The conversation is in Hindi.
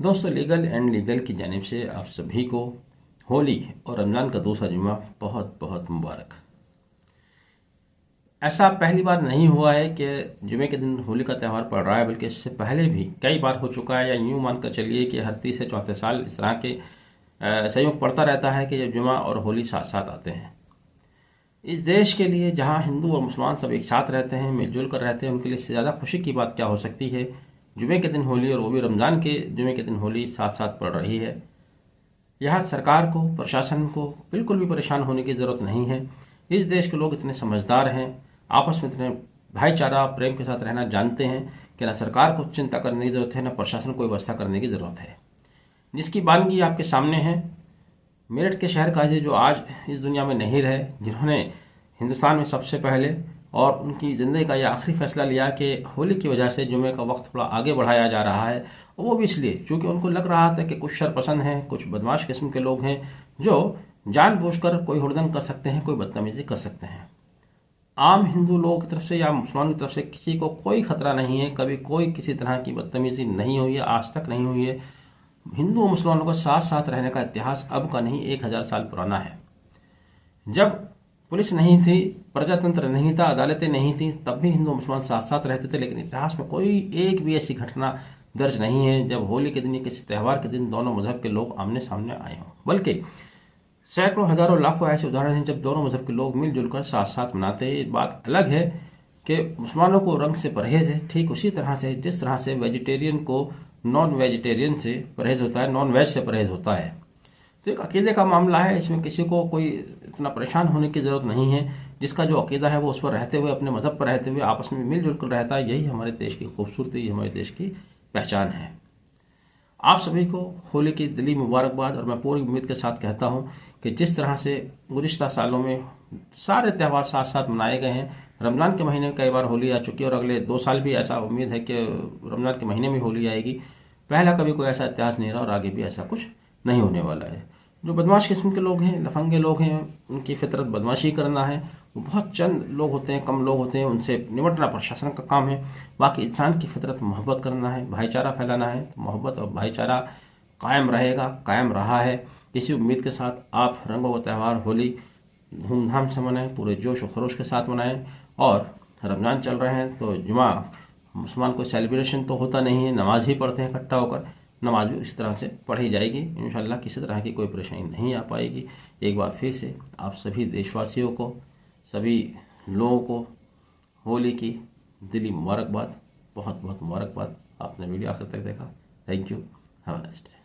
दोस्तों, लीगल एंड लीगल की जानिब से आप सभी को होली और रमज़ान का दूसरा जुमा बहुत बहुत मुबारक। ऐसा पहली बार नहीं हुआ है कि जुमे के दिन होली का त्यौहार पड़ रहा है, बल्कि इससे पहले भी कई बार हो चुका है, या यूँ मान कर चलिए कि हर तीसरे चौथे साल इस तरह के संयोग पड़ता रहता है कि जब जुमा और होली साथ साथ आते हैं। इस देश के लिए, जहाँ हिंदू और मुसलमान सब एक साथ रहते हैं, मिलजुल कर रहते हैं, उनके लिए इससे ज़्यादा खुशी की बात क्या हो सकती है। जुमे के दिन होली, और वो भी रमज़ान के जुमे के दिन होली साथ साथ पड़ रही है। यहाँ सरकार को, प्रशासन को बिल्कुल भी परेशान होने की ज़रूरत नहीं है। इस देश के लोग इतने समझदार हैं, आपस में इतने भाईचारा प्रेम के साथ रहना जानते हैं कि ना सरकार को चिंता करने की ज़रूरत है, ना प्रशासन को व्यवस्था करने की ज़रूरत है। जिसकी बानगी आपके सामने है, मेरठ के शहर काजी जो आज इस दुनिया में नहीं रहे, जिन्होंने हिंदुस्तान में सबसे पहले और उनकी ज़िंदगी का यह आखिरी फैसला लिया कि होली की वजह से जुमे का वक्त थोड़ा आगे बढ़ाया जा रहा है, और वो भी इसलिए क्योंकि उनको लग रहा था कि कुछ शरपसंद हैं, कुछ बदमाश किस्म के लोग हैं जो जानबूझकर कोई हुड़दंग कर सकते हैं, कोई बदतमीजी कर सकते हैं। आम हिंदू लोगों की तरफ से या मुसलमानों की तरफ से किसी को कोई खतरा नहीं है, कभी कोई किसी तरह की बदतमीजी नहीं हुई है, आज तक नहीं हुई है। हिंदू और मुसलमानों का साथ साथ रहने का इतिहास अब का नहीं, 1000 साल पुराना है। जब पुलिस नहीं थी, प्रजातंत्र नहीं था, अदालतें नहीं थी, तब भी हिंदू मुसलमान साथ साथ रहते थे। लेकिन इतिहास में कोई एक भी ऐसी घटना दर्ज नहीं है जब होली के दिन या किसी त्यौहार के दिन दोनों मजहब के लोग आमने सामने आए हों। बल्कि सैकड़ों, हजारों, लाखों ऐसे उदाहरण हैं जब दोनों मजहब के लोग मिलजुल कर साथ साथ मनाते हैं। ये बात अलग है कि मुसलमानों को रंग से परहेज है, ठीक उसी तरह से जिस तरह से वेजिटेरियन को नॉन वेजिटेरियन से परहेज होता है, नॉन वेज से परहेज होता है। तो एक अकीदे का मामला है, इसमें किसी को कोई इतना परेशान होने की ज़रूरत नहीं है। जिसका जो अकीदा है वो उस पर रहते हुए, अपने मज़हब पर रहते हुए आपस में मिलजुल कर रहता है। यही हमारे देश की खूबसूरती, हमारे देश की पहचान है। आप सभी को होली की दिली मुबारकबाद। और मैं पूरी उम्मीद के साथ कहता हूँ कि जिस तरह से गुज़िश्ता सालों में सारे त्यौहार साथ साथ मनाए गए हैं, रमज़ान के महीने में कई बार होली आ चुकी है, और अगले 2 साल भी ऐसा उम्मीद है कि रमज़ान के महीने में होली आएगी। पहला कभी कोई ऐसा इतिहास नहीं रहा और आगे भी ऐसा कुछ नहीं होने वाला है। जो बदमाश किस्म के लोग हैं, लफंगे लोग हैं, उनकी फितरत बदमाशी करना है। वो बहुत चंद लोग होते हैं, कम लोग होते हैं, उनसे निपटना प्रशासन का काम है। बाकी इंसान की फितरत मोहब्बत करना है, भाईचारा फैलाना है। तो मोहब्बत और भाईचारा कायम रहेगा, कायम रहा है। इसी उम्मीद के साथ आप रंगों का त्यौहार होली धूमधाम से मनाएं, पूरे जोश और खरोश के साथ मनाएं। और रमज़ान चल रहे हैं तो जुमा, मुसलमान कोई सेलिब्रेशन तो होता नहीं है, नमाज ही पढ़ते हैं इकट्ठा होकर। नमाज भी उसी तरह से पढ़ी जाएगी इंशाल्लाह, किसी तरह की कोई परेशानी नहीं आ पाएगी। एक बार फिर से आप सभी देशवासियों को, सभी लोगों को होली की दिली मुबारकबाद, बहुत बहुत मुबारकबाद। आपने वीडियो आखिर तक देखा, thank you, have a nice day.